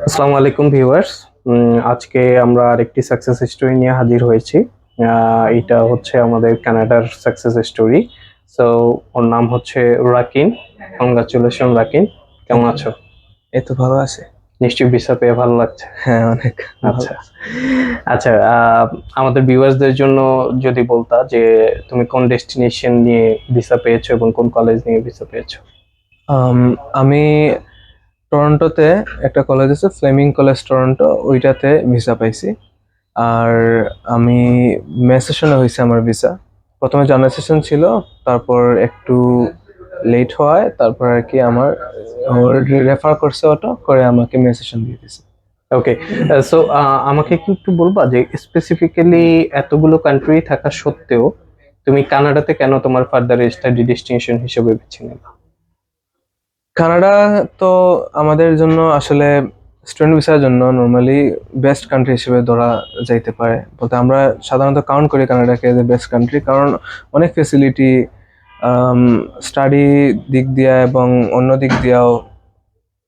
আসসালামু আলাইকুম ভিউয়ার্স। আজকে আমরা আরেকটি সাকসেস স্টোরি নিয়ে হাজির হয়েছি। এটা হচ্ছে আমাদের কানাডার সাকসেস স্টোরি। সো ওর নাম হচ্ছে রাকিন। কংগ্রাচুলেশন রাকিন, কেমন আছো? এই তো ভালো আছে। নিশ্চয়ই ভিসা পেয়ে ভালো লাগছে। হ্যাঁ, অনেক ভালো আচ্ছা আছে। আচ্ছা, আমাদের ভিউয়ার্সদের জন্য যদি বলতা যে তুমি কোন ডেস্টিনেশন নিয়ে ভিসা পেয়েছো এবং কোন কলেজ নিয়ে ভিসা পেয়েছো? আমি টরন্টোতে একটা কলেজ আছে, ফ্লেমিং কলেজ টরন্টো, ওইটাতে ভিসা পাইছি। আর আমি মে সেশনে হয়েছে আমার ভিসা। প্রথমে জানুয়ারি সেশন ছিল, তারপর একটু লেট হওয়ায় তারপর আর কি আমার রেফার করছে, অটো করে আমাকে মে সেশন দিয়ে দিছে। ওকে, সো আমাকে কি একটু বলবা যে স্পেসিফিক্যালি এতগুলো কান্ট্রি থাকা সত্ত্বেও তুমি কানাডাতে কেন তোমার ফার্দার স্টাডি ডেস্টিনেশন হিসেবে বেছে নিলে? কানাডা তো আমাদের জন্য আসলে স্টুডেন্ট ভিসার জন্য নর্মালি বেস্ট কান্ট্রি হিসেবে ধরা যাইতে পারে। বলতে আমরা সাধারণত কাউন্ট করি কানাডাকে এজ এ বেস্ট কান্ট্রি, কারণ অনেক ফেসিলিটি, স্টাডি দিক দিয়ে এবং অন্য দিক দিয়েও,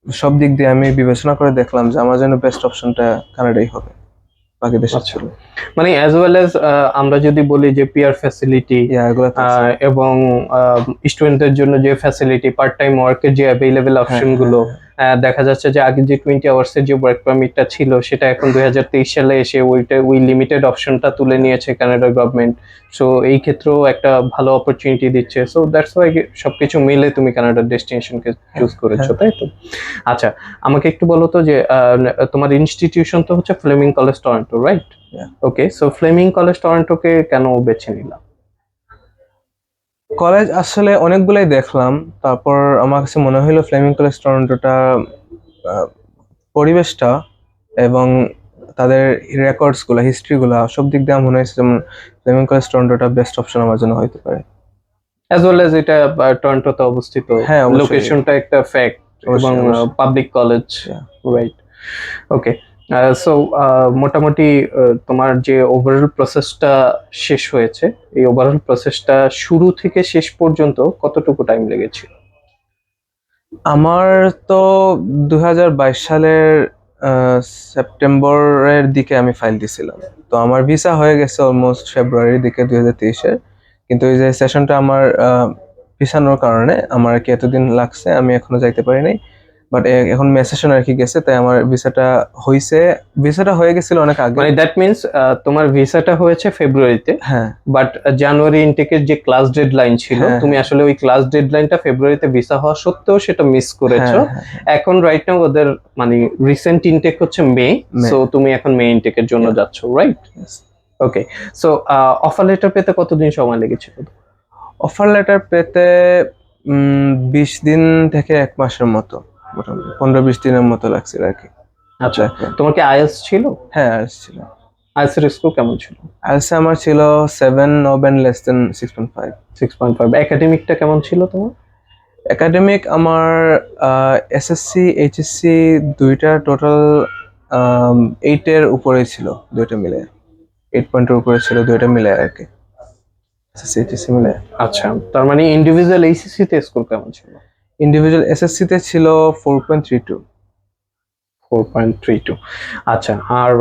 সব দিক দিয়ে আমি বিবেচনা করে দেখলাম যে আমার জন্য বেস্ট অপশনটা কানাডাই হবে বাকি দেশের আচ্ছা, ছিল। মানে অ্যাজ ওয়েল অ্যাজ আমরা যদি বলি যে পিয়ার ফ্যাসিলিটি এগুলো তো আছে। এবং স্টুডেন্টদের জন্য যে ফ্যাসিলিটি, পার্ট টাইম ওয়ার্কের যে অ্যাভেলেবেল হ্যাঁ, অপশন হ্যাঁ, গুলো, হ্যাঁ। দেখা যাচ্ছে যে আগে যে 20 আওয়ার্সের যে ওয়ার্ক পারমিটটা ছিল সেটা এখন 2023 সালে এসে ওই লিমিটেড অপশনটা তুলে নিয়েছে কানাডা গভর্নমেন্ট। সো এই ক্ষেত্রেও একটা ভালো অপরচুনিটি দিচ্ছে। সো দ্যাটস ওয়াই সবকিছু মিলে তুমি কানাডার ডেস্টিনেশনকে চুজ করেছো, হ্যাঁ, তাই তো? আচ্ছা, আমাকে একটু বলো তো যে তোমার ইনস্টিটিউশন তো হচ্ছে ফ্লেমিং কলেজ টরন্টো, রাইট? হ্যাঁ। ওকে, সো ফ্লেমিং কলেজ টরন্টোকে কেন বেছে নিলাম? কলেজ আসলে অনেকগুলাই দেখলাম, তারপর আমার কাছে মনে হইলো ফ্লেমিং কলেজ টরন্টোটা, আহ, পরিবেশটা এবং তাদের রেকর্ডস গুলা, হিস্ট্রি গুলা, সব দিক দিয়ে আমার মনে হয়েছে যেমন ফ্লেমিং কলেজ টরন্টোটা বেস্ট অপশন আমার জন্য হইতে পারে। অ্যাজ ওয়েল অ্যাজ এটা টরন্টোতে অবস্থিত, হ্যাঁ, অবশ্যই। লোকেশনটা একটা ফ্যাক্ট এবং অবশ্যই, অবশ্যই। Public college, Yeah. রাইট? ওকে, সো মোটামুটি তোমার যে ওভারঅল প্রসেসটা শেষ হয়েছে, এই ওভারঅল প্রসেসটা শুরু থেকে শেষ পর্যন্ত কতটুকু টাইম লেগেছিল? আমার তো 2022 সালের সেপ্টেম্বরের দিকে আমি ফাইল দিছিলাম। তো আমার ভিসা হয়ে গেছে অলমোস্ট ফেব্রুয়ারির দিকে 2023-এর। কিন্তু ওই যে সেশনটা আমার পিছানোর কারণে আমার আর কি এতদিন লাগছে, আমি এখনো যাইতে পারি নাই। বাট এখন মে সেশন আর কি গেছে, তাই আমার ভিসাটা হয়ে গেছিল অনেক আগে। মানে দ্যাট মিনস তোমার ভিসাটা হয়েছে ফেব্রুয়ারিতে, হ্যাঁ, বাট জানুয়ারি ইনটেকের যে ক্লাস ডেডলাইন ছিল, হ্যাঁ, তুমি আসলে ওই ক্লাস ডেডলাইনটা ফেব্রুয়ারিতে ভিসা হওয়া সত্ত্বেও সেটা মিস করেছো। হ্যাঁ, হ্যাঁ, এখন রাইট নাও ওদের মানে রিসেন্ট ইনটেক হচ্ছে মে, মে। সো তুমি এখন মে ইনটেকের জন্য Yeah. যাচ্ছ, রাইট? Yes. ওকে, সো অফার লেটার পেতে কতদিন সময় লেগেছিল? অফার লেটার পেতে 20 দিন থেকে 1 মাসের মতো, মোটামুটি 15-20 দিনের মতো লাগছিল আর কি। আচ্ছা, তোমার কি আইএলটিএস ছিল? হ্যাঁ, আইএলটিএস ছিল। আইএলটিএস এর স্কোর কেমন ছিল? আইএলটিএস আমার ছিল 7 নবেন লেস দেন 6.5। 6.5। একাডেমিকটা কেমন ছিল তোমার? একাডেমিক আমার এসএসসি এইচএসসি দুইটা টোটাল 8-এর উপরে ছিল, দুইটা মিলে 8 পয়েন্টের উপরে ছিল, দুইটা মিলে আর কি, এসএসসি এইচএসসি মিলে। আচ্ছা, তার মানে ইন্ডিভিজুয়াল এইচএসসি তে স্কোর কেমন ছিল? ইন্ডিভিজুয়াল এসএসসি তে ছিল 4.32। 4.32। আচ্ছা, আর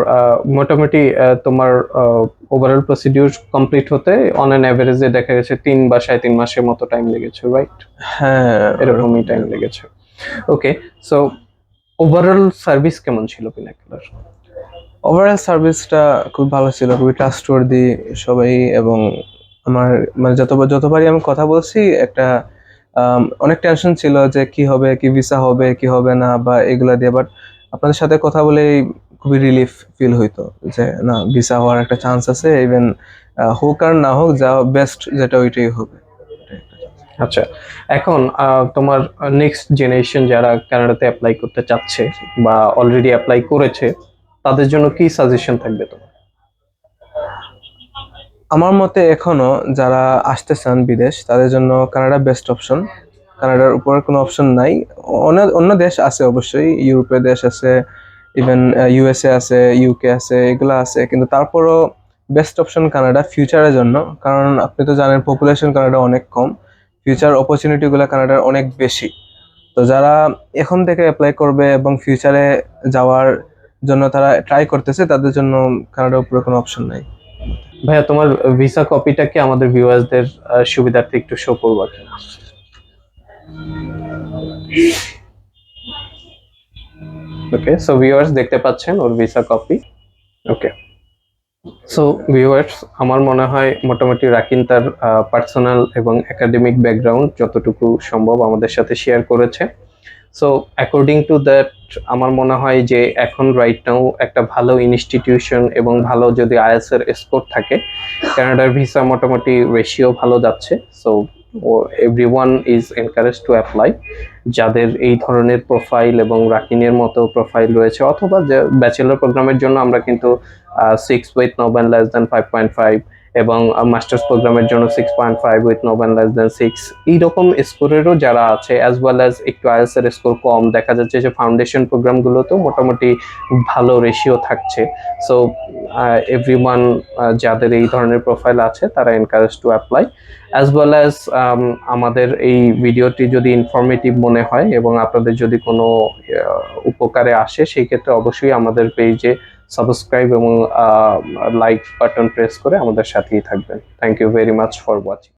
মোটামুটি তোমার ওভারঅল প্রসিডিউর কমপ্লিট হতে অন অ্যান এভারেজে দেখা গেছে 3 বা 3.5 মাসের মতো টাইম লেগেছে, রাইট? হ্যাঁ, এরকমই টাইম লেগেছে। ওকে, সো ওভারঅল সার্ভিস কেমন ছিল পিনাকলার? ওভারঅল সার্ভিসটা খুব ভালো ছিল, খুবই ট্রাস্টওয়ার্দি সবাই। এবং আমার মানে যতবারই আমি কথা বলছি, একটা অনেক টেনশন ছিল যে কি হবে, কি ভিসা হবে কি হবে না বা এগুলা দিয়ে, বাট আপনাদের সাথে কথা বলেই খুবই রিলিফ ফিল হইতো যে না, ভিসা হওয়ার একটা চান্স আছে। ইভেন হোক আর না হোক, যা বেস্ট যেটা ওইটাই হবে। আচ্ছা, এখন তোমার নেক্সট জেনারেশন যারা কানাডাতে অ্যাপ্লাই করতে চাচ্ছে বা অলরেডি অ্যাপ্লাই করেছে, তাদের জন্য কি সাজেশন থাকবে তোমার? আমার মতে এখনো যারা আসতে চান বিদেশ, তাদের জন্য কানাডা বেস্ট অপশন। কানাডার উপর কোনো অপশন নাই। অনেক অন্য দেশ আছে অবশ্যই, ইউরোপের দেশ আছে, ইভেন ইউএসএ আছে, ইউকে আছে, এগুলো আছে, কিন্তু তারপরও বেস্ট অপশন কানাডা ফিউচারের জন্য। কারণ আপনি তো জানেন পপুলেশন কানাডা অনেক কম, ফিউচার অপরচুনিটিগুলো কানাডার অনেক বেশি। তো যারা এখন থেকে অ্যাপ্লাই করবে এবং ফিউচারে যাওয়ার জন্য তারা ট্রাই করতেছে, তাদের জন্য কানাডার উপরে কোনো অপশন নাই। ভাইয়া তোমার ভিসা কপিটা কি আমাদের ভিউয়ার্সদের সুবিধার্থে একটু শো করবা কিনা? ওকে, সো ভিউয়ার্স দেখতে পাচ্ছেন ওর ভিসা কপি। ওকে, সো ভিউয়ার্স আমার মনে হয় মোটামুটি রাকিন তার পার্সোনাল এবং একাডেমিক ব্যাকগ্রাউন্ড যতটুকু সম্ভব আমাদের সাথে শেয়ার করেছে। সো অ্যাকর্ডিং টু দ্যাট আমার মনে হয় যে এখন রাইট নাও একটা ভালো ইনস্টিটিউশন এবং ভালো যদি আইএলটিএস এর স্কোর থাকে, কানাডার ভিসা মোটামুটি রেশিও ভালো যাচ্ছে। So everyone is encourage to apply, যাদের এই ধরনের প্রোফাইল এবং রাকিনের মতো প্রোফাইল রয়েছে, অথবা যে ব্যাচেলর প্রোগ্রামের জন্য আমরা কিন্তু 6 with no band less than 5.5 এবং মাস্টার্স প্রোগ্রামের জন্য 6.5 with no band less than 6 এইরকম স্কোরেরও যারা আছে, অ্যাজ ওয়েল অ্যাজ একটু আইএলটিএস এর স্কোর কম, দেখা যাচ্ছে যে ফাউন্ডেশন প্রোগ্রামগুলোতেও মোটামুটি ভালো রেশিও থাকছে। সো এভরিওয়ান যাদের এই ধরনের প্রোফাইল আছে তারা encourage to apply, as well as আমাদের এই ভিডিওটি যদি ইনফরমেটিভ মনে হয় এবং আপনাদের যদি কোনো উপকারে আসে, সেই ক্ষেত্রে অবশ্যই আমাদের পেজে সাবস্ক্রাইব এবং লাইক বাটন প্রেস করে আমাদের সাথেই থাকবেন। Thank you very much for watching.